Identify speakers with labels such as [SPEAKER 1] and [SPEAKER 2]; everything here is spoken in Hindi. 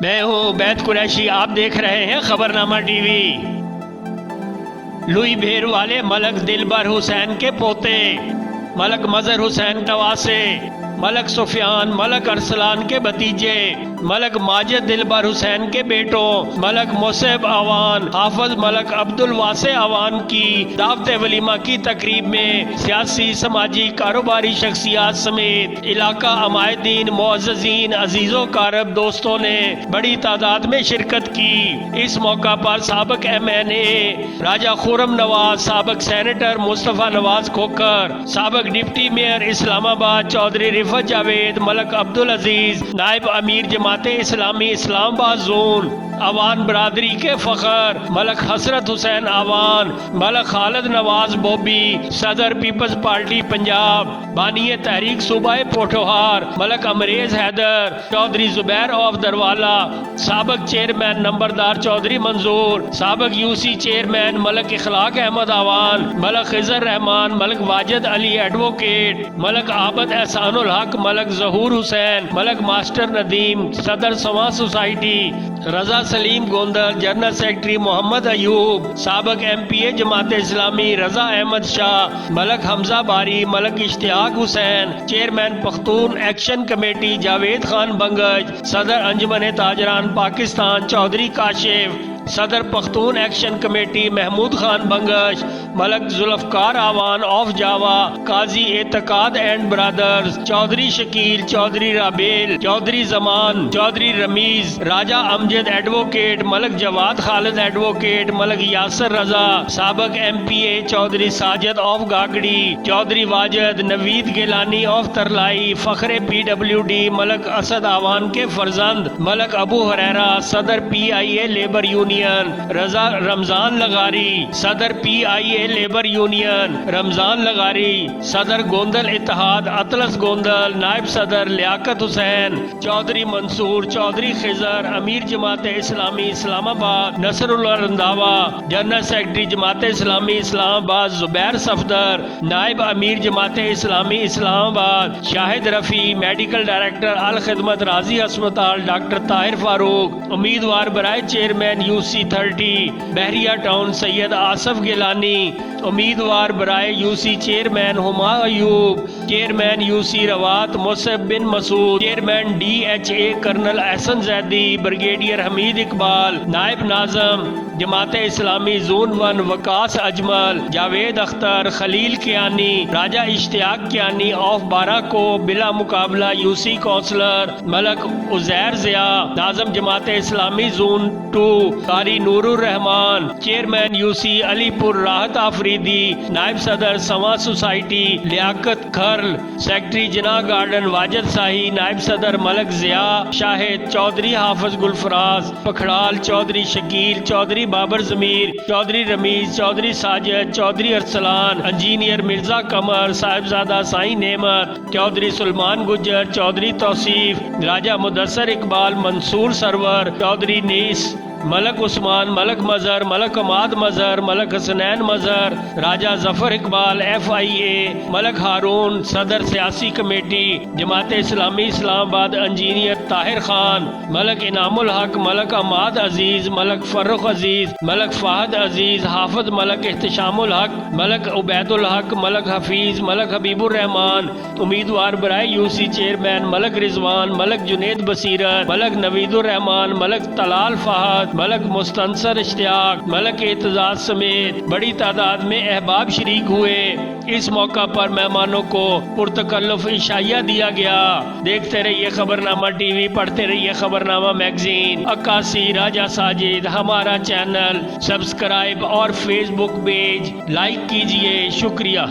[SPEAKER 1] मैं हूँ उबैद कुरैशी, आप देख रहे हैं खबरनामा टीवी। लुई भेर वाले मलक दिलबर हुसैन के पोते मलक मजहर हुसैन नवासे, मलक सुफियान मलक अरसलान के भतीजे, मलक माजिद दिलबर हुसैन के बेटों मलक मुसैब आवान, हाफिज मलक अब्दुल वासे आवान की दावत वलीमा की तकरीब में सियासी समाजी कारोबारी शख्सियात समेत इलाका अमायदीन मुअज़्ज़ज़ीन अजीज़ो कारब दोस्तों ने बड़ी तादाद में शिरकत की। इस मौका पर साबिक MNA राजा खुर्रम नवाज, साबिक सेनेटर मुस्तफ़ा नवाज खोखर, साबिक डिप्टी मेयर इस्लामाबाद चौधरी रिफत जावेद, मलक अब्दुल अजीज, नायब अमीर जमाते इस्लामी इस्लामाबाद जोन, अवान बरादरी के फखर मलक हसरत हुसैन आवान, मलक खालिद नवाज बोबी, सदर पीपल्स पार्टी पंजाब, बानिए तहरीक सूबाए पोठोहार मलक अमरेज हैदर, चौधरी जुबैर ऑफ दरवाला, साबिक चेयरमैन नंबरदार चौधरी मंजूर, साबिक UC chairman Malik Ikhlaq Ahmed Awan, Malik Khizar Rehman, Malik Wajid Ali advocate, Malik Abid Ehsanul Haq, Malik Zahoor Hussain, Malik master Nadeem, सदर Sama society, Raza Saleem Gondal, general secretary Mohammad Ayub, साबिक MPA जमात इस्लामी रजा Ahmad Shah, Malik Hamza Bari, Malik Ishtiaq Hussain, chairman Pakhtun action committee Javed Khan Bangash, सदर अंजुमन ताजरान पाकिस्तान चौधरी काशिफ, सदर Pakhtun action committee Mahmood Khan Bangash, Malik Zulfiqar Awan of Jawa, Qazi Etqad and brothers, Chaudhry Shakeel, Chaudhry Rabel, Chaudhry Zaman, Chaudhry Rameez, Raja Amjad advocate, Malik Jawad Khalid advocate, Malik Yasir Raza, साबिक MPA Chaudhry Sajid of Gagri, Chaudhry Wajid, Naveed Gilani of Tarlai, फखरे PWD, मलक असद आवान के फर्जंद, मलक अबू हुरैरा, सदर PIA लेबर यूनियन रजा रमजान लगारी, सदर PIA लेबर यूनियन रमजान लगारी, सदर गोंदल इत्तेहाद अतलस गोंदल, नायब सदर लियाकत हुसैन, चौधरी मंसूर, चौधरी खिजर, अमीर जमात इस्लामी इस्लामाबाद नसरुल्लाह रंधावा, जनरल सेक्रेटरी जमात इस्लामी इस्लामाबाद जुबैर सफदर, नायब अमीर जमात इस्लामी इस्लामाबाद शाहिद रफ़ी, मेडिकल डायरेक्टर अल खिदमत राजी अस्पताल डॉक्टर ताहिर फारूक, उम्मीदवार बराए chairman UC 30 Bahria town Syed Asif Gilani, उम्मीदवार बराए UC chairman Huma Ayub, chairman UC Rawat Musaib bin Masood, chairman DHA colonel Ehsan Zaidi, brigadier Hameed Iqbal, नायब नाज़म जमाते Islami zone 1 Waqas Ajmal, Javed Akhtar, Khalil Kiani, Raja Ishtiyaq Kiani of बाराको बिला मुकाबला UC काउंसलर, मलक उजैर जिया, नाज़म जमाते इस्लामी जोन 2 कारी नूरुर रहमान, चेयरमैन UC अलीपुर राहत आफरीदी, नायब सदर समा सोसाइटी लियाकत खर्ल, सेक्रेटरी जिना गार्डन वाजिद शाही, नायब सदर मलक जिया शाहिद, चौधरी हाफिज गुलफराज पखड़ाल, चौधरी शकील, चौधरी बाबर जमीर, चौधरी रमीज, चौधरी साजिद, चौधरी अरसलान, इंजीनियर मिर्जा कमर, साहिबजादा साई नेमत, चौधरी सुलमान गुज्जर, चौधरी तौसीफ, राजा मुदस्सर इकबाल, मंसूर सरवर, चौधरी नीस, मलक उस्मान, मलक मजहर, मलक अमाद मजहर, मलक हसनैन मजहर, राजा जफर इकबाल FIA, मलक हारून, सदर सियासी कमेटी जमात इस्लामी इस्लामाबाद इंजीनियर ताहिर खान, मलक इनामुल हक, मलक अमाद अजीज, मलक फर्रुख अजीज, मलक फाहद अजीज, हाफिज मलक एहतशामुल हक, मलक उबैदुल हक, मलक हफीज, मलक हबीबुर रहमान, उम्मीदवार बराए UC चेयरमैन मलक रिजवान, मलक जुनेद बसीरत, मलक नवीदुर रहमान, मलक तलाल फहद, मलक मुस्तनसर इश्तियाक, मलक एतजाज समेत बड़ी तादाद में अहबाब शरीक हुए। इस मौका पर मेहमानों को पुरतकल्लुफ इशाया दिया गया। देखते रहिए खबरनामा TV, पढ़ते रहिए खबरनामा मैगजीन। अक्कासी राजा साजिद हमारा चैनल सब्सक्राइब और फेसबुक पेज लाइक कीजिए। शुक्रिया।